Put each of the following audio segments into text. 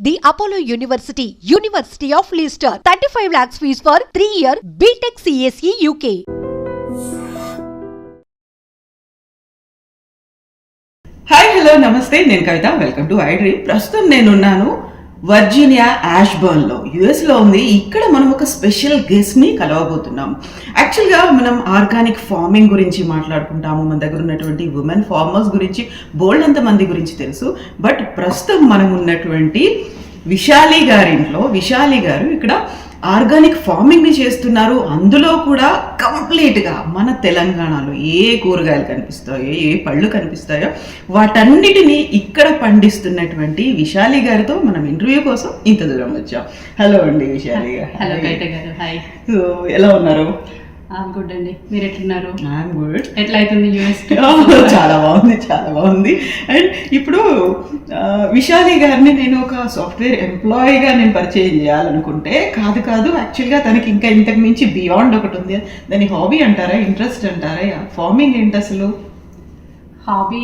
The Apollo University, University of Leicester, 35 lakhs fees for 3-year BTech CSE UK. Hi hello namaste, నేను Kavitha. Welcome to I dream. ప్రస్తుతం నేనున్నాను Virginia యాష్బర్న్లో, యుఎస్లో ఉంది. ఇక్కడ మనం ఒక స్పెషల్ గెస్ట్ని కలవబోతున్నాం. యాక్చువల్గా మనం ఆర్గానిక్ ఫార్మింగ్ గురించి మాట్లాడుకుంటాము. మన దగ్గర ఉన్నటువంటి ఉమెన్ ఫార్మర్స్ గురించి బోల్డ్ అంత మంది గురించి తెలుసు. బట్ ప్రస్తుతం మనం ఉన్నటువంటి విశాలి గారింట్లో, విశాలి గారు ఇక్కడ ఆర్గానిక్ ఫార్మింగ్ని చేస్తున్నారు. అందులో కూడా కంప్లీట్గా మన తెలంగాణలో ఏ కూరగాయలు కనిపిస్తాయో, ఏ పళ్ళు కనిపిస్తాయో వాటన్నిటినీ ఇక్కడ పండిస్తున్నటువంటి విశాలి గారితో మనం ఇంటర్వ్యూ కోసం ఇంత దూరం వచ్చాం. హలో అండి విశాలి గారు. హలో కవిత గారు. హాయ్. ఎలా ఉన్నారు? గుడ్ అండి, మీరు ఎట్లున్నారు? I'm good. ఎట్లా అవుతుంది యూఎస్? చాలా బాగుంది, చాలా బాగుంది. అండ్ ఇప్పుడు విశాలి గారిని నేను ఒక సాఫ్ట్వేర్ ఎంప్లాయీగా నేను పరిచయం చేయాలనుకుంటే కాదు యాక్చువల్గా తనకి ఇంకా ఇంతకు మించి బియాండ్ ఒకటి ఉంది. దాని హాబీ అంటారా, ఇంట్రెస్ట్ అంటారా? ఫార్మింగ్ ఏంటి అసలు? హాబీ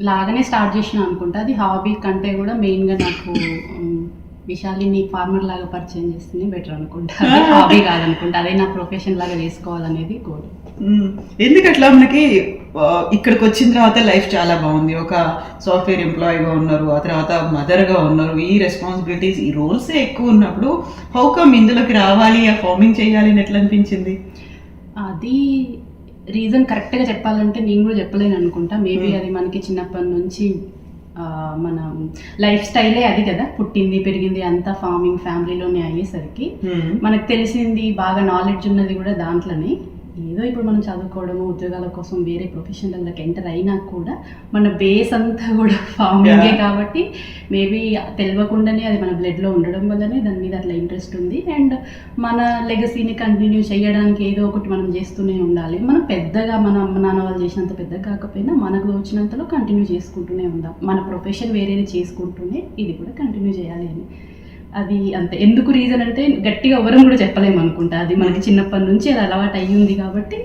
లాగానే స్టార్ట్ చేసిన అనుకుంటా. అది హాబీ కంటే కూడా మెయిన్గా నాకు విశాలిని ఫార్మర్ లాగా పరిచయం చేస్తుంది బెటర్ అనుకుంటా. అది హాబీ కాదనుకుంటా, అదే నా ప్రొఫెషన్ లాగా చేసుకోవాలనేది గోల్. ఎందుకట్లా? మనకి ఇక్కడికి వచ్చిన తర్వాత లైఫ్ చాలా బాగుంది. ఒక సాఫ్ట్వేర్ ఎంప్లాయీగా ఉన్నారు, ఆ తర్వాత మదర్గా ఉన్నారు. ఈ రెస్పాన్సిబిలిటీస్, ఈ రోల్సే ఎక్కువ ఉన్నప్పుడు హౌ కమ్ ఇందులోకి రావాలి, ఆ ఫార్మింగ్ చేయాలి అని ఎట్లా అనిపించింది? అది రీజన్ కరెక్ట్గా చెప్పాలంటే నేను కూడా చెప్పలేను అనుకుంటా. మేబీ అది మనకి చిన్నప్పటి నుంచి మన లైఫ్ స్టైలే అది కదా, పుట్టింది పెరిగింది అంతా ఫార్మింగ్ ఫ్యామిలీలోనే అయ్యేసరికి మనకు తెలిసింది బాగా నాలెడ్జ్ ఉన్నది కూడా దాంట్లోనే. ఏదో ఇప్పుడు మనం చదువుకోవడము, ఉద్యోగాల కోసం వేరే ప్రొఫెషనల్లోకి ఎంటర్ అయినా కూడా మన బేస్ అంతా కూడా ఫార్మింగే కాబట్టి మేబీ తెలియకుండానే అది మన బ్లడ్లో ఉండడం వల్లనే దాని మీద అట్లా ఇంట్రెస్ట్ ఉంది. అండ్ మన లెగసీని కంటిన్యూ చేయడానికి ఏదో ఒకటి మనం చేస్తూనే ఉండాలి. మనం పెద్దగా మన అమ్మ నాన్న వాళ్ళు చేసినంత పెద్దగా కాకపోయినా మనకు వచ్చినంతలో కంటిన్యూ చేసుకుంటూనే ఉందాం. మన ప్రొఫెషన్ వేరేది చేసుకుంటూనే ఇది కూడా కంటిన్యూ చేయాలి అని. అది అంతే. ఎందుకు రీజన్ అంటే గట్టిగా ఎవరం కూడా చెప్పలేము అనుకుంటా. అది మనకి చిన్నప్పటి నుంచి అది అలవాటు అయ్యింది కాబట్టి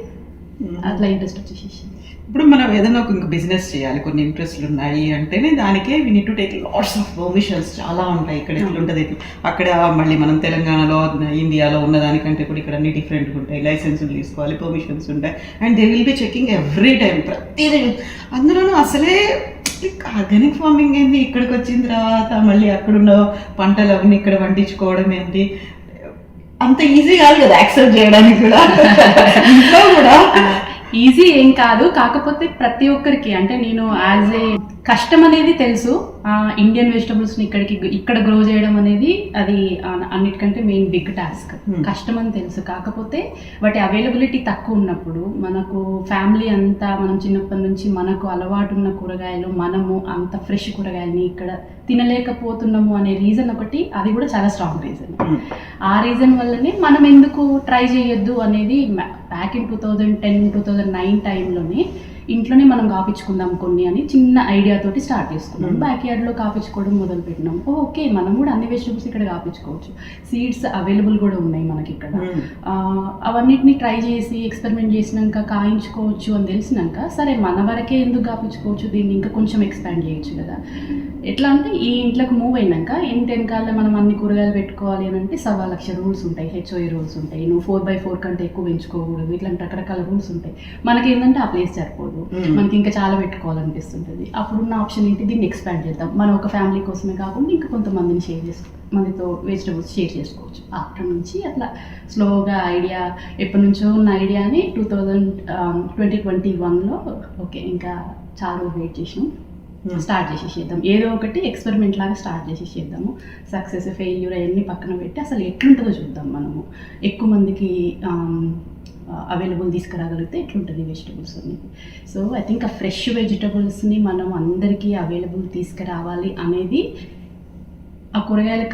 అట్లా ఇంట్రెస్ట్ వచ్చేసేసి. ఇప్పుడు మనం ఏదైనా ఒక బిజినెస్ చేయాలి, కొన్ని ఇంట్రెస్ట్లు ఉన్నాయి అంటేనే దానికే we need to take lots of permissions. చాలా ఉంటాయి. ఇక్కడ ఎట్లుంటుంది, అక్కడ మళ్ళీ మనం తెలంగాణలో ఇండియాలో ఉన్న దానికంటే కూడా ఇక్కడ అన్ని డిఫరెంట్గా ఉంటాయి. లైసెన్సులు తీసుకోవాలి, పర్మిషన్స్ ఉంటాయి. And they will be checking every time, ప్రతిదీ. అందులోనూ అసలే ఆర్గానిక్ ఫార్మింగ్ ఏంటి, ఇక్కడికి వచ్చిన తర్వాత మళ్ళీ అక్కడున్న పంటలు అవన్నీ ఇక్కడ పండించుకోవడం ఏంటి, అంత ఈజీ కాదు కదా యాక్సెప్ట్ చేయడానికి కూడా. ఇంట్లో కూడా ఈజీ ఏం కాదు. కాకపోతే ప్రతి ఒక్కరికి అంటే నేను యాజ్ ఏ కష్టం అనేది తెలుసు. ఇండియన్ వెజిటబుల్స్ని ఇక్కడ గ్రో చేయడం అనేది అది అన్నిటికంటే మెయిన్ బిగ్ టాస్క్. కష్టం అని తెలుసు. కాకపోతే వాటి అవైలబిలిటీ తక్కువ ఉన్నప్పుడు మనకు ఫ్యామిలీ అంతా మనం చిన్నప్పటి నుంచి మనకు అలవాటు ఉన్న కూరగాయలు, మనము అంత ఫ్రెష్ కూరగాయలని ఇక్కడ తినలేకపోతున్నాము అనే రీజన్ ఒకటి, అది కూడా చాలా స్ట్రాంగ్ రీజన్. ఆ రీజన్ వల్లనే మనం ఎందుకు ట్రై చేయొద్దు అనేది బ్యాక్ ఇన్ 2010-2009 టైంలోనే ఇంట్లోనే మనం కాపించుకుందాం కొన్ని అని చిన్న ఐడియా తోటి స్టార్ట్ చేసుకున్నాం. బ్యాక్ యార్డ్లో కాపించుకోవడం మొదలు పెట్టినాం. ఓకే, మనం కూడా అన్ని వెజిటబుల్స్ ఇక్కడ కాపించుకోవచ్చు. సీడ్స్ అవైలబుల్ కూడా ఉన్నాయి మనకి ఇక్కడ. అవన్నిటిని ట్రై చేసి ఎక్స్పెరిమెంట్ చేసినాక కాయించుకోవచ్చు అని తెలిసినాక సరే మన వరకే ఎందుకు కాపించుకోవచ్చు, దీన్ని ఇంకా కొంచెం ఎక్స్పాండ్ చేయొచ్చు కదా. ఎట్లా అంటే ఈ ఇంట్లోకి మూవ్ అయినాక ఇంటి వెనకాల మనం అన్ని కూరగాయలు పెట్టుకోవాలి అని అంటే 1,00,000 రూల్స్ ఉంటాయి, HOA రూల్స్ ఉంటాయి. నువ్వు 4x4 కంటే ఎక్కువ పెంచుకోకూడదు, ఇట్లాంటి రకరకాల రూల్స్ ఉంటాయి. మనకి ఏంటంటే ఆ ప్లేస్ సరిపోదు, మనకి ఇంకా చాలా పెట్టుకోవాలనిపిస్తుంటుంది. అప్పుడున్న ఆప్షన్ ఏంటి, దీన్ని ఎక్స్పాండ్ చేద్దాం. మనం ఒక ఫ్యామిలీ కోసమే కాకుండా ఇంకా కొంతమందిని మనతో వెజిటబుల్స్ షేర్ చేసుకోవచ్చు. అక్కడ నుంచి అట్లా స్లోగా ఐడియా, ఎప్పటి నుంచో ఉన్న ఐడియాని 2021లో ఓకే ఇంకా చాలా వెయిట్ చేసాం, స్టార్ట్ చేసేసేద్దాం. ఏదో ఒకటి ఎక్స్పెరిమెంట్ లాగా స్టార్ట్ చేసేసేద్దాము. సక్సెస్ ఫెయిల్యూర్ అవన్నీ పక్కన పెట్టి అసలు ఎట్లుంటుందో చూద్దాం. మనము ఎక్కువ మందికి అవైలబుల్ తీసుకురాగలిగితే ఎట్లుంటుంది వెజిటబుల్స్ అనేది. సో ఐ థింక్ ఆ ఫ్రెష్ వెజిటబుల్స్ని మనం అందరికీ అవైలబుల్ తీసుకురావాలి అనేది, ఆ కూరగాయలు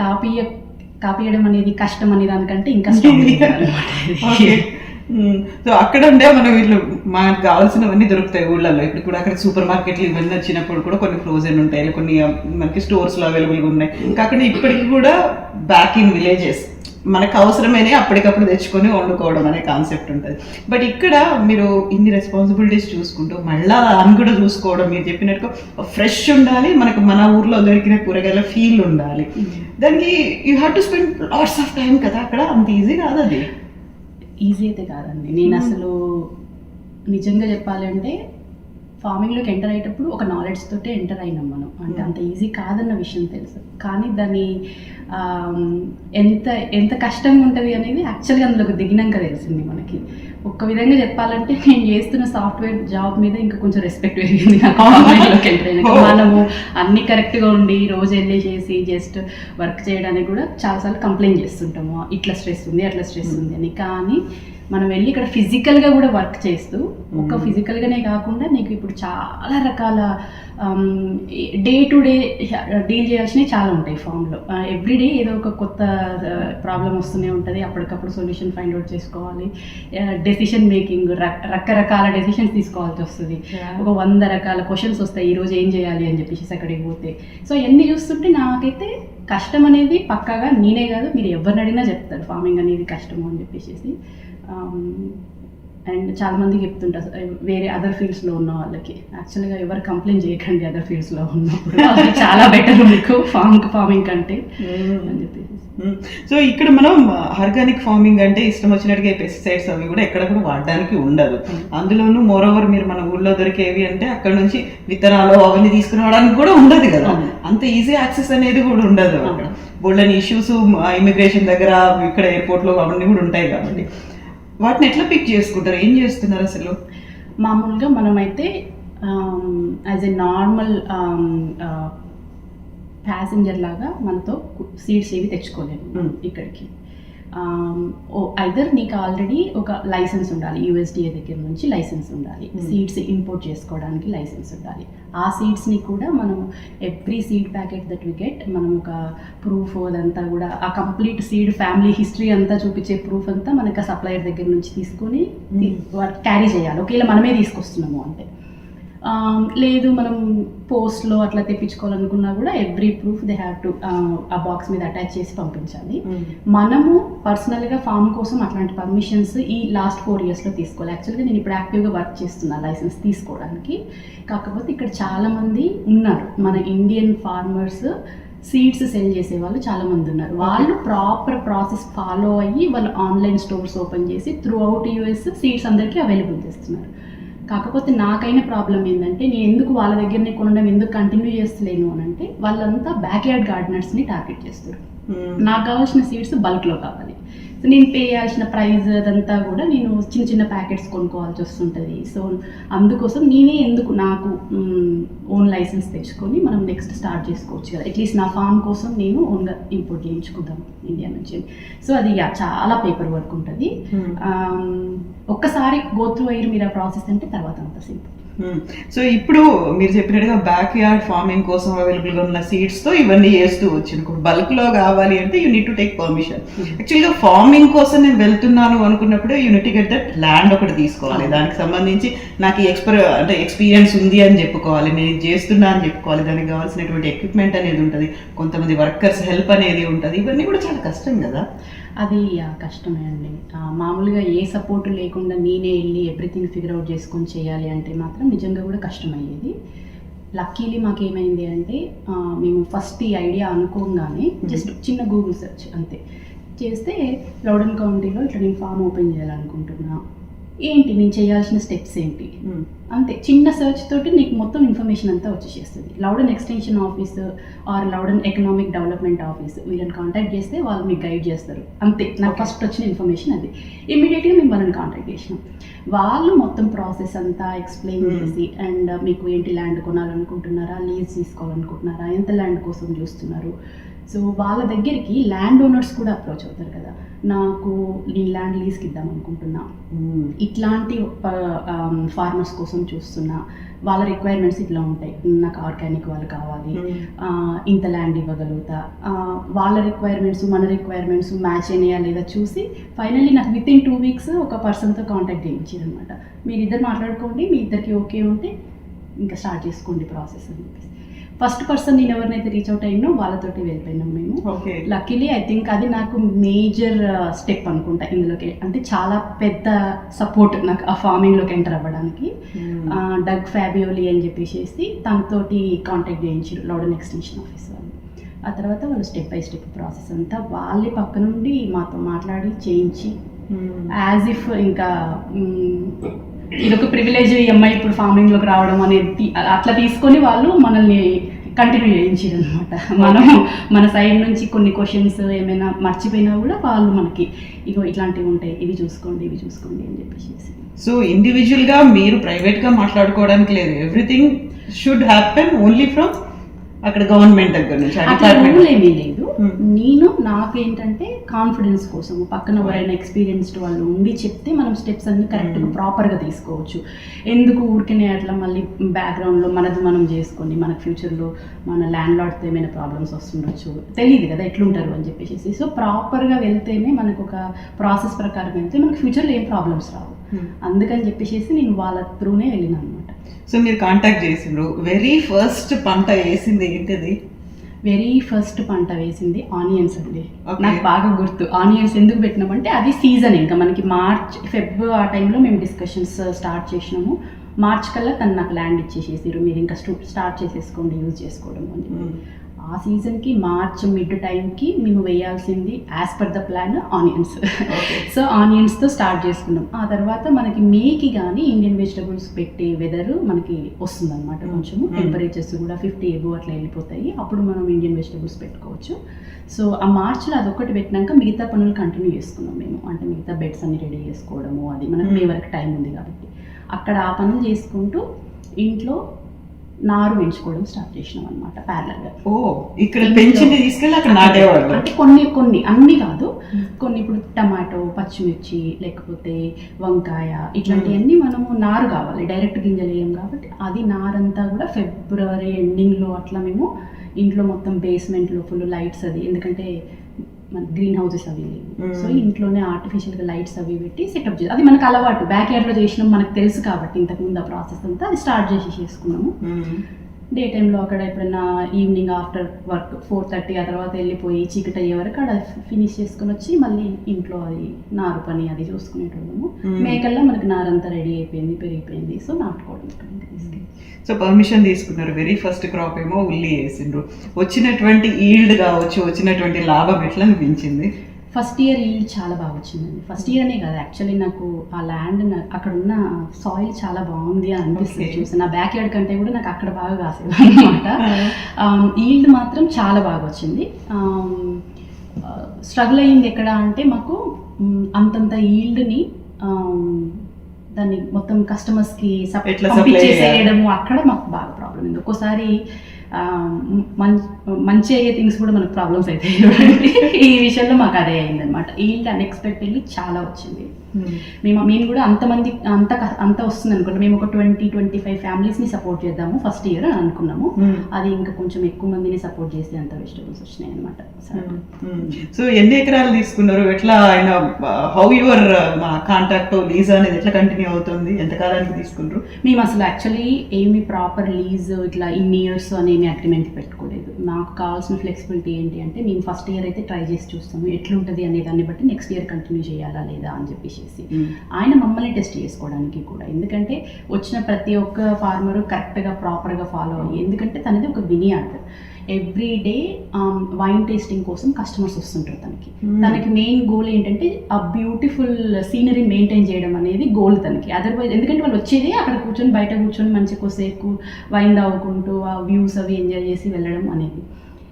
కాపీయడం అనేది కష్టం అనే దానికంటే ఇంకా స్ట్రాంగ్. సో అక్కడ ఉండే మనం వీళ్ళు మనకు కావాల్సినవన్నీ దొరుకుతాయి ఊళ్ళల్లో. ఇప్పుడు కూడా అక్కడ సూపర్ మార్కెట్లు ఇవన్నీ వచ్చినప్పుడు కూడా కొన్ని ఫ్రోజన్ ఉంటాయి, కొన్ని మనకి స్టోర్స్లో అవైలబుల్గా ఉన్నాయి. కాకుండా ఇప్పటికి కూడా బ్యాక్ ఇన్ విలేజెస్ మనకు అవసరమైన అప్పటికప్పుడు తెచ్చుకొని వండుకోవడం అనే కాన్సెప్ట్ ఉంటుంది. బట్ ఇక్కడ మీరు ఇన్ని రెస్పాన్సిబిలిటీస్ చూసుకుంటూ మళ్ళీ అని కూడా చూసుకోవడం, మీరు చెప్పినట్టు ఫ్రెష్ ఉండాలి, మనకు మన ఊర్లో దొరికిన కూరగాయల ఫీల్ ఉండాలి, దానికి you have to spend lots of time కదా. అక్కడ అంత ఈజీ కాదు, అది ఈజీ అయితే కాదండి. నేను అసలు నిజంగా చెప్పాలంటే ఫార్మింగ్లోకి ఎంటర్ అయ్యేటప్పుడు ఒక నాలెడ్జ్ తోటే ఎంటర్ అయినాం మనం. అంటే అంత ఈజీ కాదన్న విషయం తెలుసు, కానీ దాన్ని ఎంత ఎంత కష్టంగా ఉంటుంది అనేది యాక్చువల్గా అందులోకి దిగినాక తెలిసింది మనకి. ఒక్క విధంగా చెప్పాలంటే నేను చేస్తున్న సాఫ్ట్వేర్ జాబ్ మీద ఇంకా కొంచెం రెస్పెక్ట్ పెరిగింది నాకు ఫార్మింగ్లోకి ఎంటర్ అయినాక. మనము అన్ని కరెక్ట్గా ఉండి రోజు వెళ్ళేసేసి జస్ట్ వర్క్ చేయడానికి కూడా చాలాసార్లు కంప్లైంట్ చేస్తుంటాము, ఇట్లా స్ట్రెస్ ఉంది అట్లా స్ట్రెస్ ఉంది అని. కానీ మనం వెళ్ళి ఇక్కడ ఫిజికల్గా కూడా వర్క్ చేస్తూ, ఒక్క ఫిజికల్గానే కాకుండా నీకు ఇప్పుడు చాలా రకాల డే టు డే డీల్ చేయాల్సినవి చాలా ఉంటాయి ఫామ్లో. ఎవ్రీడే ఏదో ఒక కొత్త ప్రాబ్లం వస్తూనే ఉంటుంది, అప్పటికప్పుడు సొల్యూషన్ ఫైండ్ అవుట్ చేసుకోవాలి. డెసిషన్ మేకింగ్, రకరకాల డెసిషన్స్ తీసుకోవాల్సి వస్తుంది. ఒక 100 రకాల క్వశ్చన్స్ వస్తాయి, ఈరోజు ఏం చేయాలి అని చెప్పేసి అక్కడికి పోతే. సో ఇవన్నీ చూస్తుంటే నాకైతే కష్టం అనేది పక్కాగా నేనే కాదు, మీరు ఎవరిని అడిగినా చెప్తారు ఫార్మింగ్ అనేది కష్టము అని చెప్పేసి. అండ్ చాలామందికి చెప్తుంటారు వేరే అదర్ ఫీల్డ్స్లో ఉన్న వాళ్ళకి, యాక్చువల్గా ఎవరు కంప్లైంట్ చేయకండి అదర్ ఫీల్డ్స్లో ఉన్నప్పుడు, అది చాలా బెటర్ మీకు ఫార్మింగ్ కంటే అని చెప్పేసి. సో ఇక్కడ మనం ఆర్గానిక్ ఫార్మింగ్ అంటే ఇష్టం వచ్చినట్టుగా పెస్టిసైడ్స్ అవి కూడా ఎక్కడ కూడా వాడడానికి ఉండదు. అందులోనూ మోరోవర్ మీరు మన ఊళ్ళో దొరికేవి అంటే అక్కడ నుంచి విత్తనాలు అవన్నీ తీసుకురావడానికి కూడా ఉండదు కదా, అంత ఈజీ యాక్సెస్ అనేది కూడా ఉండదు. అక్కడ బోల్డని ఇష్యూస్ ఇమిగ్రేషన్ దగ్గర, ఇక్కడ ఎయిర్పోర్ట్లో అవన్నీ కూడా ఉంటాయి కాబట్టి వాటిని ఎట్లా పిక్ చేసుకుంటారు, ఏం చేస్తున్నారు అసలు? మామూలుగా మనమైతే యాజ్ ఎ నార్మల్ ప్యాసింజర్ లాగా మనతో సీడ్స్ ఏవి తెచ్చుకోలేము ఇక్కడికి. ఐదర్ నీకు ఆల్రెడీ ఒక లైసెన్స్ ఉండాలి, యూఎస్డిఏ దగ్గర నుంచి లైసెన్స్ ఉండాలి, సీడ్స్ ఇంపోర్ట్ చేసుకోవడానికి లైసెన్స్ ఉండాలి. ఆ సీడ్స్ని కూడా మనం every seed packet that we get మనం ఒక ప్రూఫ్ అదంతా కూడా, ఆ కంప్లీట్ సీడ్ ఫ్యామిలీ హిస్టరీ అంతా చూపించే ప్రూఫ్ అంతా మనకు ఆ సప్లయర్ దగ్గర నుంచి తీసుకొని క్యారీ చేయాలి, ఒకవేళ మనమే తీసుకొస్తున్నాము అంటే. లేదు మనం పోస్ట్లో అట్లా తెప్పించుకోవాలనుకున్నా కూడా every proof they have to ఆ బాక్స్ మీద అటాచ్ చేసి పంపించాలి. మనము పర్సనల్గా ఫామ్ కోసం అట్లాంటి పర్మిషన్స్ ఈ లాస్ట్ 4 yearsలో తీసుకోవాలి. యాక్చువల్గా నేను ఇప్పుడు యాక్టివ్గా వర్క్ చేస్తున్నా లైసెన్స్ తీసుకోవడానికి. కాకపోతే ఇక్కడ చాలామంది ఉన్నారు మన ఇండియన్ ఫార్మర్స్, సీడ్స్ సెల్ చేసే వాళ్ళు చాలామంది ఉన్నారు. వాళ్ళు ప్రాపర్ ప్రాసెస్ ఫాలో అయ్యి వాళ్ళు ఆన్లైన్ స్టోర్స్ ఓపెన్ చేసి త్రూ అవుట్ యూఎస్ సీడ్స్ అందరికీ అవైలబుల్ చేస్తున్నారు. కాకపోతే నాకైన ప్రాబ్లం ఏంటంటే నేను ఎందుకు వాళ్ళ దగ్గరనే కొనడం ఎందుకు కంటిన్యూ చేస్తలేను అని అంటే, వాళ్ళంతా బ్యాక్ యార్డ్ గార్డెనర్స్ని టార్గెట్ చేస్తారు. నాకు కావాల్సిన సీడ్స్ బల్క్లో కావాలి, సో నేను పే చేయాల్సిన ప్రైస్ అదంతా కూడా నేను చిన్న చిన్న ప్యాకెట్స్ కొనుక్కోవాల్సి వస్తుంటుంది. సో అందుకోసం నేనే ఎందుకు నాకు ఓన్ లైసెన్స్ తెచ్చుకొని మనం నెక్స్ట్ స్టార్ట్ చేసుకోవచ్చు కదా, అట్లీస్ట్ నా ఫామ్ కోసం నేను ఓన్గా ఇంపోర్ట్ చేయించుకుందాం ఇండియా నుంచి. సో అది చాలా పేపర్ వర్క్ ఉంటుంది. ఒక్కసారి గో త్రూ అయ్యి మీరు ఆ ప్రాసెస్ అంటే తర్వాత అంత సింపుల్. సో ఇప్పుడు మీరు చెప్పినట్టుగా బ్యాక్ యార్డ్ ఫార్మింగ్ కోసం అవైలబుల్గా ఉన్న సీడ్స్తో ఇవన్నీ చేస్తూ వచ్చిన బల్క్లో కావాలి అంటే you need to take permission. యాక్చువల్గా ఫార్మింగ్ కోసం నేను వెళ్తున్నాను అనుకున్నప్పుడే you need to get that land ఒకటి తీసుకోవాలి, దానికి సంబంధించి నాకు ఎక్స్పీరియన్స్ ఉంది అని చెప్పుకోవాలి, నేను ఇది చేస్తున్నా అని చెప్పుకోవాలి, దానికి కావాల్సినటువంటి ఎక్విప్మెంట్ అనేది ఉంటుంది, కొంతమంది వర్కర్స్ హెల్ప్ అనేది ఉంటుంది. ఇవన్నీ కూడా చాలా కష్టం కదా. అది కష్టమే అండి. మామూలుగా ఏ సపోర్ట్ లేకుండా నేనే వెళ్ళి ఎవ్రీథింగ్ ఫిగర్ అవుట్ చేసుకొని చేయాలి అంటే మాత్రం నిజంగా కూడా కష్టమయ్యేది. లక్కీలీ మాకేమైంది అంటే మేము ఫస్ట్ ఈ ఐడియా అనుకోగానే జస్ట్ చిన్న గూగుల్ సెర్చ్ అంతే చేస్తే లౌడన్ కౌంటీలో ఇట్లా నేను ఫామ్ ఓపెన్ చేయాలనుకుంటున్నా, ఏంటి నేను చేయాల్సిన స్టెప్స్ ఏంటి అంతే, చిన్న సెర్చ్ తోటి నీకు మొత్తం ఇన్ఫర్మేషన్ అంతా వచ్చేసేస్తుంది. Loudoun extension office or Loudoun economic development office వీళ్ళని కాంటాక్ట్ చేస్తే వాళ్ళు మీకు గైడ్ చేస్తారు అంతే. నాకు ఫస్ట్ వచ్చిన ఇన్ఫర్మేషన్ అది. ఇమ్మీడియట్గా మేము వాళ్ళని కాంటాక్ట్ చేసినాం, వాళ్ళు మొత్తం ప్రాసెస్ అంతా ఎక్స్ప్లెయిన్ చేసి అండ్ మీకు ఏంటి ల్యాండ్ కొనాలనుకుంటున్నారా, లీజ్ తీసుకోవాలనుకుంటున్నారా, ఎంత ల్యాండ్ కోసం చూస్తున్నారు, సో వాళ్ళ దగ్గరికి ల్యాండ్ ఓనర్స్ కూడా అప్రోచ్ అవుతారు కదా, నాకు నేను ల్యాండ్ లీజ్కి ఇద్దాం అనుకుంటున్నా, ఇట్లాంటి ఫార్మర్స్ కోసం చూస్తున్నా, వాళ్ళ రిక్వైర్మెంట్స్ ఇట్లా ఉంటాయి, నాకు ఆర్గానిక్ వాళ్ళు కావాలి, ఇంత ల్యాండ్ ఇవ్వగలుగుతా, వాళ్ళ రిక్వైర్మెంట్స్ మన రిక్వైర్మెంట్స్ మ్యాచ్ అయినాయా లేదా చూసి ఫైనల్లీ నాకు వితిన్ 2 weeks ఒక పర్సన్తో కాంటాక్ట్ చేయించారు అనమాట. మీరు ఇద్దరు మాట్లాడుకోండి, మీ ఇద్దరికి ఓకే ఉంటే ఇంకా స్టార్ట్ చేసుకోండి ప్రాసెస్ అని చెప్పేసి. ఫస్ట్ పర్సన్ నేను ఎవరినైతే రీచ్ అవుట్ అయినో వాళ్ళతోటి వెళ్ళిపోయినాం మేము. లక్కీలీ ఐ థింక్ అది నాకు మేజర్ స్టెప్ అనుకుంటా ఇందులోకి. అంటే చాలా పెద్ద సపోర్ట్ నాకు ఆ ఫార్మింగ్లోకి ఎంటర్ అవ్వడానికి. డగ్ ఫ్యాబియోలి అని చెప్పేసి తనతోటి కాంటాక్ట్ చేయించారు లౌడన్ ఎక్స్టెన్షన్ ఆఫీస్ వాళ్ళు. ఆ తర్వాత వాళ్ళు స్టెప్ బై స్టెప్ ప్రాసెస్ అంతా వాళ్ళే పక్క నుండి మాతో మాట్లాడి చేయించి యాజ్ ఇఫ్ ఇంకా ఇదొక ప్రివిలేజ్ ఈ అమ్మాయి ఇప్పుడు ఫార్మింగ్లోకి రావడం అనేది అట్లా తీసుకొని వాళ్ళు మనల్ని కంటిన్యూ చేయించారు అనమాట. మనం మన సైడ్ నుంచి కొన్ని క్వశ్చన్స్ ఏమైనా మర్చిపోయినా కూడా వాళ్ళు మనకి ఇగో ఇట్లాంటివి ఉంటాయి, ఇవి చూసుకోండి అని చెప్పేసి. సో ఇండివిజువల్గా మీరు ప్రైవేట్గా మాట్లాడుకోవడానికి లేదు, everything should happen only from అక్కడ గవర్నమెంట్ దగ్గర నుంచి. అట్లా రూల్ ఏమీ లేదు. నేను నాకేంటంటే కాన్ఫిడెన్స్ కోసం పక్కన ఎవరైనా ఎక్స్పీరియన్స్డ్ వాళ్ళు ఉండి చెప్తే మనం స్టెప్స్ అన్ని కరెక్ట్గా ప్రాపర్గా తీసుకోవచ్చు. ఎందుకు ఊరికనే అట్లా మళ్ళీ బ్యాక్గ్రౌండ్లో మనది మనం చేసుకొని మనకు ఫ్యూచర్లో మన ల్యాండ్ లార్డ్తో ఏమైనా ప్రాబ్లమ్స్ వస్తుండొచ్చు, తెలియదు కదా ఎట్లుంటారు అని చెప్పేసి. సో ప్రాపర్గా వెళ్తేనే మనకు ఒక ప్రాసెస్ ప్రకారం వెళ్తే మనకు ఫ్యూచర్లో ఏం ప్రాబ్లమ్స్ రావు. అందుకని చెప్పేసి నేను వాళ్ళ త్రూనే వెళ్ళిన అనమాట. సో మీరు కాంటాక్ట్ చేసిండ్రు, వెరీ ఫస్ట్ పంట వేసింది ఏంటిది? వెరీ ఫస్ట్ పంట వేసింది ఆనియన్స్ అండి. నాకు బాగా గుర్తు. ఆనియన్స్ ఎందుకు పెట్టినామంటే అది సీజన్, ఇంకా మనకి మార్చ్ ఫెబ్ ఆ టైంలో మేము డిస్కషన్స్ స్టార్ట్ చేసినాము. మార్చ్ కల్లా తను నాకు ల్యాండ్ ఇచ్చేసేసారు, మీరు ఇంకా స్టార్ట్ చేసేసుకోండి యూజ్ చేసుకోవడం అని. ఆ సీజన్కి మార్చ్ మిడ్ టైంకి మేము వేయాల్సింది as per the plan onions. So ఆనియన్స్తో స్టార్ట్ చేసుకున్నాం. ఆ తర్వాత మనకి మేకి కానీ ఇండియన్ వెజిటబుల్స్ పెట్టే వెదర్ మనకి వస్తుందన్నమాట. కొంచెము టెంపరేచర్స్ కూడా 50 ఎబో అట్లా వెళ్ళిపోతాయి. అప్పుడు మనం ఇండియన్ వెజిటబుల్స్ పెట్టుకోవచ్చు. సో ఆ మార్చ్లో అదొకటి పెట్టినాక మిగతా పనులు కంటిన్యూ చేసుకున్నాం మేము. అంటే మిగతా బెడ్స్ అన్ని రెడీ చేసుకోవడము, అది మనకు మే వరకు టైం ఉంది కాబట్టి అక్కడ ఆ పనులు చేసుకుంటూ ఇంట్లో నారు పెంచుకోవడం స్టార్ట్ చేసినాం అనమాట ప్యారలల్గా. ఇక్కడ పెంచింది తీసుకెళ్ళి అక్కడ నాటేవాళ్ళు. అంటే కొన్ని అన్ని కాదు, కొన్ని ఇప్పుడు టమాటో, పచ్చిమిర్చి, లేకపోతే వంకాయ ఇట్లాంటివన్నీ మనము నారు కావాలి, డైరెక్ట్ గింజలు వేయం కాబట్టి అది నారంతా కూడా ఫిబ్రవరి ఎండింగ్లో అట్లా మేము ఇంట్లో మొత్తం బేస్మెంట్లో ఫుల్ లైట్స్ అది, ఎందుకంటే మన గ్రీన్ హౌసెస్ అవి లేవు. సో ఇంట్లోనే ఆర్టిఫిషియల్గా లైట్స్ అవి పెట్టి సెటప్ చేసి, అది మనకు అలవాటు, బ్యాక్ యార్డ్లో చేసినాం మనకు తెలుసు కాబట్టి ఇంతకుముందు ఆ ప్రాసెస్ అంతా అది స్టార్ట్ చేసుకున్నాము. డే టైంలో అక్కడ ఎప్పుడైనా ఈవినింగ్ ఆఫ్టర్ వర్క్ 4:30 ఆ తర్వాత వెళ్ళిపోయి చీకటి అయ్యే వరకు అక్కడ ఫినిష్ చేసుకుని వచ్చి మళ్ళీ ఇంట్లో అది నారు పని అది చూసుకునేటోళ్ళము. మేకల్లో మనకి నారంతా రెడీ అయిపోయింది, పెరిగిపోయింది. సో నాటుకోవడం తీసుకెళ్ళి. సో పర్మిషన్ తీసుకున్నారు. వెరీ ఫస్ట్ క్రాప్ ఏమో ఉల్లి వేసిండ్రు. వచ్చినటువంటి ఈల్డ్ కావచ్చు, వచ్చినటువంటి లాభం ఎట్లా అనిపించింది? ఫస్ట్ ఇయర్ ఈల్డ్ చాలా బాగా వచ్చిందండి. ఫస్ట్ ఇయర్ అనే కాదు, యాక్చువల్లీ నాకు ఆ ల్యాండ్ అక్కడ ఉన్న సాయిల్ చాలా బాగుంది అని అనిపిస్తుంది. చూసి నా బ్యాక్ యార్డ్ కంటే కూడా నాకు అక్కడ బాగా కాసేది అనమాట. ఈల్డ్ మాత్రం చాలా బాగా వచ్చింది. స్ట్రగుల్ అయ్యింది ఎక్కడ అంటే మాకు అంతంత ఈల్డ్ని దాన్ని మొత్తం కస్టమర్స్కి పంపించేసేయడము, అక్కడ మాకు బాగా ప్రాబ్లం ఉంది. ఒక్కోసారి మంచి అయ్యే థింగ్స్ కూడా మనకు ప్రాబ్లమ్స్ అవుతాయి చూడండి. ఈ విషయంలో మాకు అదే అయిందనమాట. ఈల్డ్ అన్ఎక్స్పెక్టెడ్లీ చాలా వచ్చింది. మేము కూడా అంత వస్తుంది అనుకుంటాం. మేము ఒక 20-25 ఫ్యామిలీస్ని సపోర్ట్ చేద్దాము ఫస్ట్ ఇయర్ అని అనుకున్నాము. అది ఇంకా కొంచెం ఎక్కువ మందిని సపోర్ట్ చేస్తే అంత వెజిటబుల్స్ వచ్చినాయి అనమాట. సో ఎన్ని ఎకరాలు తీసుకున్నారు? ఎట్లా ఆయన హౌ యువర్ కాంటాక్ట్ లీజ్ అనేది ఎట్లా కంటిన్యూ అవుతుంది? ఎంతకాలానికి తీసుకున్నారు? మేము అసలు యాక్చువల్లీ ఏమి ప్రాపర్ లీజ్ ఇట్లా ఇన్ని ఇయర్స్ అనేమి అగ్రిమెంట్ పెట్టుకోలేదు. నాకు కావాల్సిన ఫ్లెక్సిబిలిటీ ఏంటి అంటే మేము ఫస్ట్ ఇయర్ అయితే ట్రై చేసి చూస్తాము ఎట్లుంటుంది అనే దాన్ని బట్టి నెక్స్ట్ ఇయర్ కంటిన్యూ చేయాలా లేదా అని చెప్పేసి ఆయన మమ్మల్ని టెస్ట్ చేసుకోవడానికి కూడా. ఎందుకంటే వచ్చిన ప్రతి ఒక్క ఫార్మరు కరెక్ట్గా ప్రాపర్గా ఫాలో అయ్యి, ఎందుకంటే తనది ఒక వినియార్డ్. ఎవ్రీ డే వైన్ టేస్టింగ్ కోసం కస్టమర్స్ వస్తుంటారు తనకి మెయిన్ గోల్ ఏంటంటే ఆ బ్యూటిఫుల్ సీనరీ మెయింటైన్ చేయడం అనేది గోల్ తనకి. అదర్వైజ్ ఎందుకంటే వాళ్ళు వచ్చేది అక్కడ కూర్చొని బయట కూర్చొని మంచి కొద్దిసేపు వైన్ తాగుకుంటూ ఆ వ్యూస్ అవి ఎంజాయ్ చేసి వెళ్ళడం అనేది.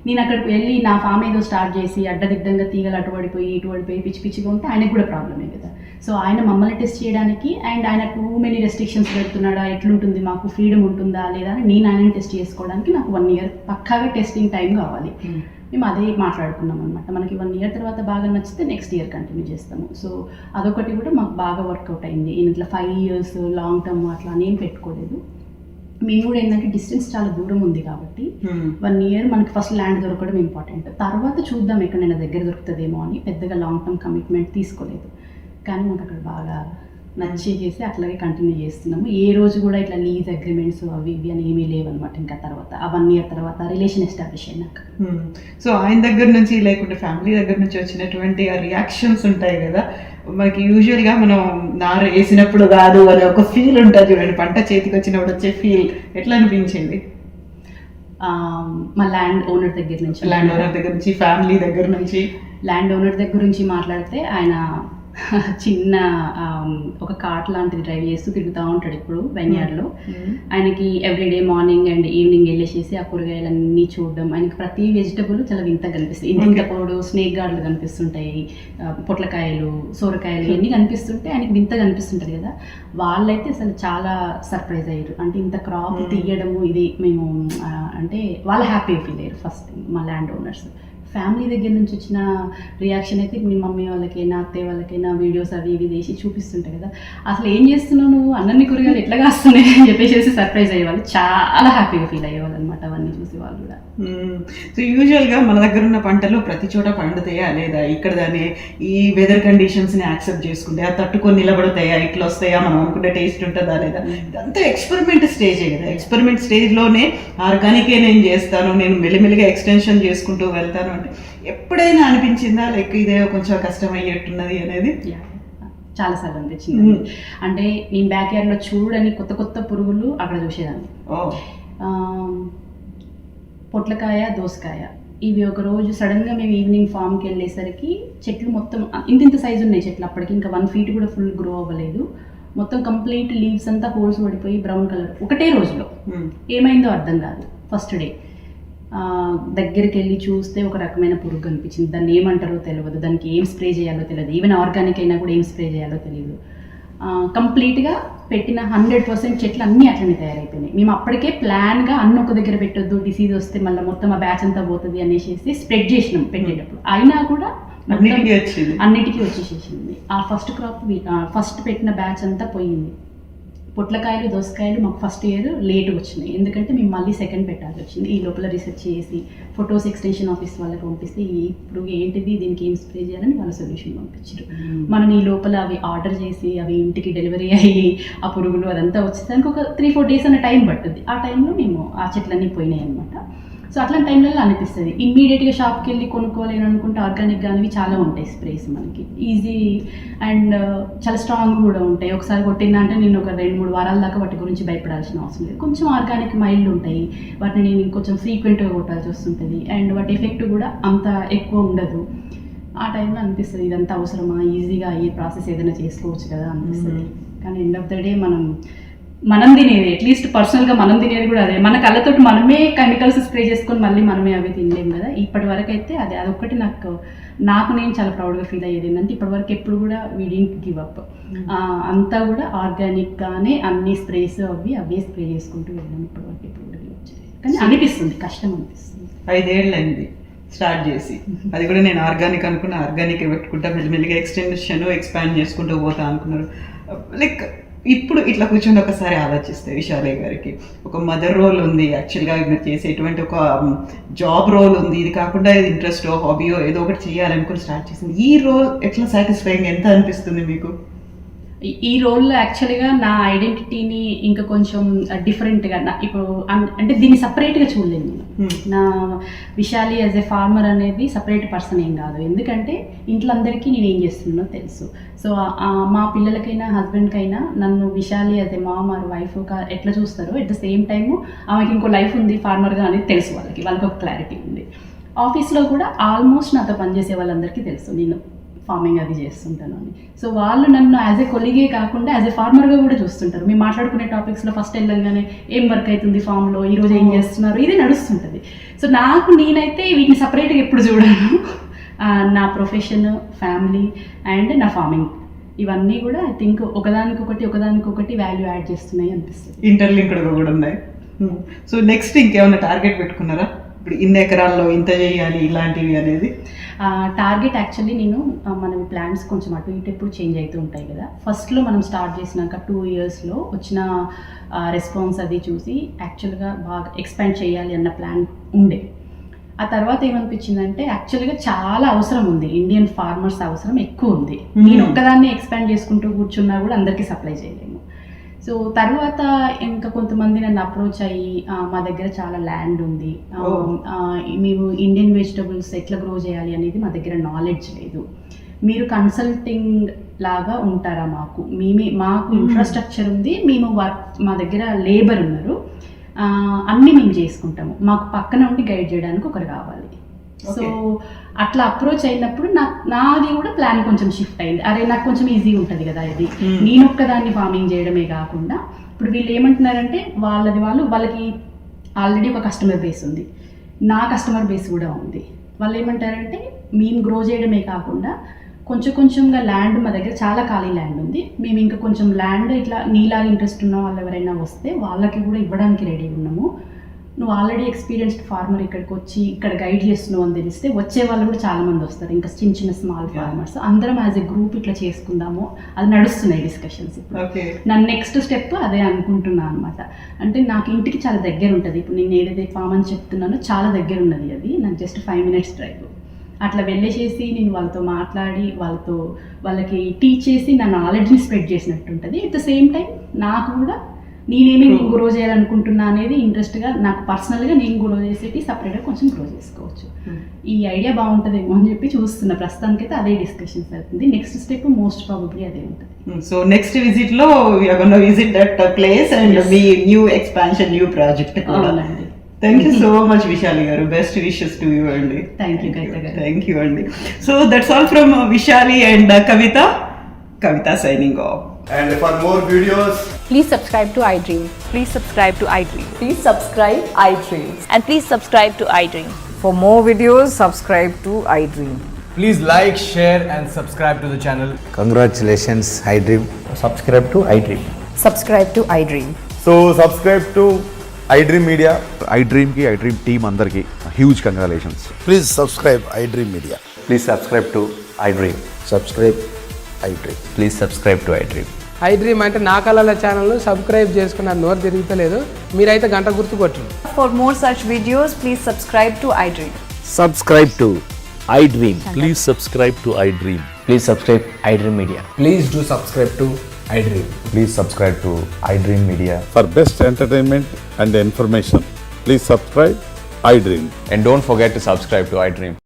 నేను అక్కడికి వెళ్ళి నా ఫామ్ ఏదో స్టార్ట్ చేసి అడ్డదిడ్డంగా తీగలు అటుపడిపోయి ఇటుపడిపోయి పిచ్చిగా ఉంటే ఆయనకు కూడా ప్రాబ్లమే కదా. సో ఆయన మమ్మల్ని టెస్ట్ చేయడానికి అండ్ ఆయన టూ మెనీ రెస్ట్రిక్షన్స్ పెడుతున్నాడా, ఎట్లుంటుంది, మాకు ఫ్రీడమ్ ఉంటుందా లేదా అని నేను ఆయనని టెస్ట్ చేసుకోవడానికి నాకు 1 year పక్కాగా టెస్టింగ్ టైం కావాలి. మేము అదే మాట్లాడుకున్నాం అనమాట. మనకి 1 year తర్వాత బాగా నచ్చితే నెక్స్ట్ ఇయర్ కంటిన్యూ చేస్తాము. సో అదొకటి కూడా మాకు బాగా వర్కౌట్ అయింది. ఇట్లా 5 years లాంగ్ టర్మ్ అట్లా నేను పెట్టుకోలేదు. మేము కూడా ఏంటంటే డిస్టెన్స్ చాలా దూరం ఉంది కాబట్టి 1 year మనకి ఫస్ట్ ల్యాండ్ దొరకడం ఇంపార్టెంట్. తర్వాత చూద్దాం ఎక్కడైనా దగ్గర దొరుకుతుందేమో అని పెద్దగా లాంగ్ టర్మ్ కమిట్మెంట్ తీసుకోలేదు. కానీ మాకు అక్కడ బాగా నచ్చి చేసి అట్లాగే కంటిన్యూ చేస్తున్నాము. ఏ రోజు కూడా ఇట్లా లీజ్ అగ్రిమెంట్స్ అవి ఇవి అని ఏమీ లేవన్నమాట. ఇంకా తర్వాత ఆ 1 year తర్వాత రిలేషన్ ఎస్టాబ్లిష్ అయినాక. సో ఆయన దగ్గర నుంచి లేకుంటే ఫ్యామిలీ దగ్గర నుంచి వచ్చినటువంటి ఆ రియాక్షన్స్ ఉంటాయి కదా, మనకి యూజువల్గా మనం నారు వేసినప్పుడు కాదు అనే ఒక ఫీల్ ఉంటుంది చూడండి, పంట చేతికి వచ్చినప్పుడు వచ్చే ఫీల్ ఎట్లా అనిపించింది? మా ల్యాండ్ ఓనర్ దగ్గర నుంచి ఫ్యామిలీ దగ్గర నుంచి. ల్యాండ్ ఓనర్ దగ్గర నుంచి మాట్లాడితే ఆయన చిన్న ఒక కార్ట్ లాంటిది డ్రైవ్ చేస్తూ తిరుగుతూ ఉంటాడు ఇప్పుడు వెన్యార్డ్లో. ఆయనకి ఎవ్రీడే మార్నింగ్ అండ్ ఈవినింగ్ వెళ్ళేసేసి ఆ కూరగాయలన్నీ చూడడం, ఆయనకి ప్రతి వెజిటబుల్ చాలా వింతగా కనిపిస్తాయి. ఇంత పొడు స్నేక్ గార్డులు కనిపిస్తుంటాయి, పొట్లకాయలు, సోరకాయలు ఇవన్నీ కనిపిస్తుంటే ఆయనకి వింతగా కనిపిస్తుంటుంది కదా. వాళ్ళైతే అసలు చాలా సర్ప్రైజ్ అయ్యారు. అంటే ఇంత క్రాప్ తీయడము ఇది మేము అంటే వాళ్ళు హ్యాపీగా ఫీల్ అయ్యారు ఫస్ట్ థింగ్ మా ల్యాండ్ ఓనర్స్. ఫ్యామిలీ దగ్గర నుంచి వచ్చిన రియాక్షన్ అయితే మీ మమ్మీ వాళ్ళకైనా అత్తయ్య వాళ్ళకైనా వీడియోస్ అవి ఇవి వేసి చూపిస్తుంటాయి కదా, అసలు ఏం చేస్తున్నావు నువ్వు, అన్నీ కూరగాయలు ఎట్లా కాస్తున్నాయి అని చెప్పేసి సర్ప్రైజ్ అయ్యేవాళ్ళు, చాలా హ్యాపీగా ఫీల్ అయ్యేవాళ్ళు అనమాట అవన్నీ చూసి వాళ్ళు కూడా. సో యూజువల్గా మన దగ్గర ఉన్న పంటలు ప్రతి చోట పండుతాయా లేదా, ఇక్కడ దాన్ని ఈ వెదర్ కండిషన్స్ని యాక్సెప్ట్ చేసుకుంటే అది తట్టుకొని నిలబడతాయా, ఇట్లా వస్తాయా, మనం అనుకుంటే టేస్ట్ ఉంటుందా లేదా, ఇదంతా ఎక్స్పెరిమెంట్ స్టేజే కదా. ఎక్స్పెరిమెంట్ స్టేజ్లోనే ఆర్గానికే నేను చేస్తాను, నేను మెల్లిమెల్లిగా ఎక్స్టెన్షన్ చేసుకుంటూ వెళ్తాను అంటే ఎప్పుడైనా అనిపించిందా లైక్ ఇదే కొంచెం కష్టమయ్యేట్టున్నది అనేది? చాలాసార్లు అనిపించింది. అంటే నేను బ్యాక్ యార్డ్లో చూడని కొత్త కొత్త పురుగులు అక్కడ చూసేదాన్ని. పొట్లకాయ, దోసకాయ ఇవి ఒక రోజు సడన్గా మేము ఈవినింగ్ ఫామ్కి వెళ్ళేసరికి చెట్లు మొత్తం ఇంత సైజు ఉన్నాయి చెట్లు, అప్పటికి ఇంకా 1 feet కూడా ఫుల్ గ్రో అవ్వలేదు. మొత్తం కంప్లీట్ లీవ్స్ అంతా హోల్స్ పడిపోయి బ్రౌన్ కలర్ ఒకటే రోజులో. ఏమైందో అర్థం కాదు. ఫస్ట్ డే దగ్గరికి వెళ్ళి చూస్తే ఒక రకమైన పురుగు కనిపించింది. దాన్ని ఏమంటారో తెలియదు, దానికి ఏం స్ప్రే చేయాలో తెలియదు, ఈవెన్ ఆర్గానిక్ అయినా కూడా ఏం స్ప్రే చేయాలో తెలియదు. కంప్లీట్గా పెట్టిన 100% చెట్లు అన్నీ అట్లనే తయారైపోయినాయి. మేము అప్పటికే ప్లాన్గా అన్ని ఒక దగ్గర పెట్టొద్దు, డిసీజ్ వస్తే మళ్ళీ మొత్తం ఆ బ్యాచ్ అంతా పోతుంది అనేసి స్ప్రెడ్ చేసినాం పెట్టేటప్పుడు. అయినా కూడా అన్నిటికీ వచ్చేసేసింది. ఆ ఫస్ట్ క్రాప్ ఫస్ట్ పెట్టిన బ్యాచ్ అంతా పోయింది. పొట్లకాయలు, దోసకాయలు మాకు ఫస్ట్ ఇయర్ లేట్ వచ్చినాయి, ఎందుకంటే మేము మళ్ళీ సెకండ్ పెట్టాల్సి వచ్చింది. ఈ లోపల రీసెర్చ్ చేసి ఫొటోస్ ఎక్స్టెన్షన్ ఆఫీస్ వాళ్ళకి పంపిస్తే ఇప్పుడు ఏంటిది, దీనికి ఏం స్ప్రే చేయాలని వాళ్ళ సొల్యూషన్ పంపించారు. మనం ఈ లోపల అవి ఆర్డర్ చేసి అవి ఇంటికి డెలివరీ అయ్యి ఆ పురుగులు అదంతా వచ్చేదానికి ఒక 3-4 days అన్న టైం పట్టుద్ది. ఆ టైంలో మేము ఆ చెట్లన్నీ పోయినాయి అనమాట. సో అట్లాంటి టైంలలో అనిపిస్తుంది ఇమ్మీడియట్గా షాప్కి వెళ్ళి కొనుక్కోలేను అనుకుంటే ఆర్గానిక్ కానీ చాలా ఉంటాయి స్ప్రేస్, మనకి ఈజీ అండ్ చాలా స్ట్రాంగ్ కూడా ఉంటాయి. ఒకసారి కొట్టిందంటే నేను ఒక 2-3 వారాల దాకా వాటి గురించి భయపడాల్సిన అవసరం లేదు. కొంచెం ఆర్గానిక్ మైల్డ్ ఉంటాయి, వాటిని నేను కొంచెం ఫ్రీక్వెంట్గా కొట్టాల్సి వస్తుంటుంది అండ్ వాటి ఎఫెక్ట్ కూడా అంత ఎక్కువ ఉండదు. ఆ టైంలో అనిపిస్తుంది ఇదంతా అవసరమా, ఈజీగా అయ్యే ప్రాసెస్ ఏదైనా చేసుకోవచ్చు కదా అనిపిస్తుంది. కానీ ఎండ్ ఆఫ్ ద డే మనం తినేది, అట్లీస్ట్ పర్సనల్గా మనం తినేది కూడా అదే. మన కళ్ళతోటి మనమే కెమికల్స్ స్ప్రే చేసుకొని మళ్ళీ మనమే అవి తినలేము కదా. ఇప్పటి వరకు అయితే అదొక్కటి నాకు నేను చాలా ప్రౌడ్గా ఫీల్ అయ్యేది ఏంటంటే ఇప్పటివరకు ఎప్పుడు కూడా వీ డిడ్ంట్ గివ్ అప్. అంతా కూడా ఆర్గానిక్గానే అన్ని స్ప్రేస్ అవే స్ప్రే చేసుకుంటూ వెళ్ళాము ఇప్పటివరకు. ఎప్పుడు కూడా గివ్ అప్ చేయలేదు. కానీ అనిపిస్తుంది, కష్టం అనిపిస్తుంది. 5 ఏళ్ళు అయింది స్టార్ట్ చేసి, అది కూడా నేను ఆర్గానిక్ అనుకున్నా, ఆర్గానిక్ పెట్టుకుంటా మెల్లిమెల్లిగా ఎక్స్పాండ్ చేసుకుంటూ పోతా అనుకున్నారు. లైక్ ఇప్పుడు ఇట్లా కూర్చొని ఒకసారి ఆలోచిస్తే విశాలే గారికి ఒక మదర్ రోల్ ఉంది, యాక్చువల్గా మీరు చేసేటువంటి ఒక జాబ్ రోల్ ఉంది, ఇది కాకుండా ఇది ఇంట్రెస్టో హాబీయో ఏదో ఒకటి చేయాలనుకుని స్టార్ట్ చేసింది. ఈ రోల్ ఎట్లా సాటిస్ఫైయింగ్ ఎంత అనిపిస్తుంది మీకు? ఈ రోల్లో యాక్చువల్గా నా ఐడెంటిటీని ఇంకా కొంచెం డిఫరెంట్గా ఇప్పుడు అంటే దీన్ని సపరేట్గా చూడలేను నేను. నా విశాలి యాజ్ ఏ ఫార్మర్ అనేది సపరేట్ పర్సన్ ఏం కాదు, ఎందుకంటే ఇంట్లో అందరికీ నేను ఏం చేస్తున్నానో తెలుసు. సో మా పిల్లలకైనా హస్బెండ్కైనా నన్ను Vishali as a mom or wife ఎట్లా చూస్తారో ఎట్ ద సేమ్ టైము ఆమెకి ఇంకో లైఫ్ ఉంది ఫార్మర్గా అనేది తెలుసు, వాళ్ళకి ఒక క్లారిటీ ఉంది. ఆఫీస్లో కూడా ఆల్మోస్ట్ నాతో పనిచేసే వాళ్ళందరికీ తెలుసు నేను ఫార్మింగ్ అది చేస్తుంటాను అని. సో వాళ్ళు నన్ను యాజ్ ఏ కొలిగే కాకుండా యాజ్ ఏ ఫార్మర్గా కూడా చూస్తుంటారు. మేము మాట్లాడుకునే టాపిక్స్లో ఫస్ట్ వెళ్ళగానే ఏం వర్క్ అవుతుంది ఫామ్లో, ఈరోజు ఏం చేస్తున్నారు, ఇది నడుస్తుంటుంది. సో నేనైతే వీటిని సపరేట్గా ఎప్పుడు చూడను. నా ప్రొఫెషన్, ఫ్యామిలీ అండ్ నా ఫార్మింగ్ ఇవన్నీ కూడా ఐ థింక్ ఒకదానికొకటి వాల్యూ యాడ్ చేస్తున్నాయి అనిపిస్తుంది. ఇంటర్లింక్డ్గా కూడా ఉన్నాయి. సో నెక్స్ట్ ఇంకేమైనా టార్గెట్ పెట్టుకున్నారా? ఇప్పుడు ఇన్ని ఎకరాల్లో ఇంత చేయాలి ఇలాంటివి అనేది టార్గెట్ యాక్చువల్లీ నేను మన ప్లాన్స్ కొంచెం అటు ఇటు ఎప్పుడు చేంజ్ అవుతూ ఉంటాయి కదా. ఫస్ట్లో మనం స్టార్ట్ చేసినాక 2 yearsలో వచ్చిన రెస్పాన్స్ అది చూసి యాక్చువల్గా బాగా ఎక్స్పాండ్ చేయాలి అన్న ప్లాన్ ఉండే. ఆ తర్వాత ఏమనిపించిందంటే యాక్చువల్గా చాలా అవసరం ఉంది, ఇండియన్ ఫార్మర్స్ అవసరం ఎక్కువ ఉంది. నేను ఒక్కదాన్ని ఎక్స్పాండ్ చేసుకుంటూ కూర్చున్నా కూడా అందరికీ సప్లై చేయలేము. సో తర్వాత ఇంకా కొంతమంది నన్ను అప్రోచ్ అయ్యి మా దగ్గర చాలా ల్యాండ్ ఉంది, మేము ఇండియన్ వెజిటబుల్స్ ఎట్లా గ్రో చేయాలి అనేది మా దగ్గర నాలెడ్జ్ లేదు, మీరు కన్సల్టింగ్ లాగా ఉంటారా, మాకు ఇన్ఫ్రాస్ట్రక్చర్ ఉంది, మేము మా దగ్గర లేబర్ ఉన్నారు, అన్నీ మేము చేసుకుంటాము, మాకు పక్కన ఉండి గైడ్ చేయడానికి ఒకరు కావాలి. సో అట్లా అప్రోచ్ అయినప్పుడు నాది కూడా ప్లాన్ కొంచెం షిఫ్ట్ అయింది. అరే నాకు కొంచెం ఈజీ ఉంటుంది కదా ఇది, నేను ఒక్కదాన్ని ఫార్మింగ్ చేయడమే కాకుండా ఇప్పుడు వీళ్ళు ఏమంటున్నారంటే వాళ్ళకి ఆల్రెడీ ఒక కస్టమర్ బేస్ ఉంది, నా కస్టమర్ బేస్ కూడా ఉంది. వాళ్ళు ఏమంటారంటే మేము గ్రో చేయడమే కాకుండా కొంచెంగా ల్యాండ్ మా దగ్గర చాలా ఖాళీ ల్యాండ్ ఉంది, మేము ఇంకా కొంచెం ల్యాండ్ ఇట్లా నీలాగా ఇంట్రెస్ట్ ఉన్న వాళ్ళు ఎవరైనా వస్తే వాళ్ళకి కూడా ఇవ్వడానికి రెడీ ఉన్నాము, నువ్వు ఆల్రెడీ ఎక్స్పీరియన్స్డ్ ఫార్మర్ ఇక్కడికి వచ్చి ఇక్కడ గైడ్ చేస్తున్నావు అని తెలిస్తే వచ్చే వాళ్ళు కూడా చాలా మంది వస్తారు, ఇంకా చిన్న స్మాల్ ఫార్మర్స్ అందరం యాజ్ ఎ గ్రూప్ ఇట్లా చేసుకుందాము, అది నడుస్తున్నాయి డిస్కషన్స్ ఇప్పుడు. నా నెక్స్ట్ స్టెప్ అదే అనుకుంటున్నాను అనమాట. అంటే నాకు ఇంటికి చాలా దగ్గర ఉంటుంది, ఇప్పుడు నేను ఏదైతే ఫామ్ అని చెప్తున్నానో చాలా దగ్గర ఉన్నది, అది నాకు జస్ట్ 5 minutes డ్రైవ్. అట్లా వెళ్ళేసేసి నేను వాళ్ళతో మాట్లాడి వాళ్ళకి టీచ్ చేసి నా నాలెడ్జ్ని స్ప్రెడ్ చేసినట్టు ఉంటుంది. ఎట్ ద సేమ్ టైం నాకు కూడా నేనేమి గ్రో చేయాలనుకుంటున్నా అనేది ఇంట్రెస్ట్గా నాకు పర్సనల్గా నేను గ్రో చేసేటి సపరేట్గా కొంచెం గ్రో చేసుకోవచ్చు. ఈ ఐడియా బాగుంటుందేమో అని చెప్పి చూస్తున్నా. ప్రస్తుతానికైతే అదే డిస్కషన్స్ అవుతుంది. నెక్స్ట్ స్టెప్ మోస్ట్ ప్రాబబ్లీ అదే ఉంటుంది. సో నెక్స్ట్ విజిట్ లో you are gonna visit that place and మీ న్యూ ఎక్స్పాన్షన్, న్యూ ప్రాజెక్ట్ కూడా. Thank you so much, Vishali garu. Best wishes to you andi. Thank you, Kaita garu. Thank you andi. So that's all from Vishali and Kavita. Kavita signing off. And for more videos, Please subscribe to iDream. Please subscribe to iDream. Please subscribe iDream. And please subscribe to iDream. For more videos, subscribe to iDream. please like, share and subscribe to the channel. Congratulations, iDream. Subscribe to iDream. Subscribe to iDream. So subscribe to iDream Media. iDream ki iDream team andarki huge congratulations. Please subscribe iDream Media. Please subscribe to iDream. Subscribe iDream. Please subscribe to iDream. iDream అంటే నా కళల channel subscribe చేసుకున్న నోరు తిరుగుతలేదు, మీరైతే గంట గుర్తు కొట్టండి. For more such videos, please subscribe to iDream. Subscribe to iDream. Please subscribe to iDream. Please subscribe iDream Media. Please do subscribe to iDream. Please subscribe to iDream Media. For best entertainment and information, please subscribe iDream. And don't forget to subscribe to iDream.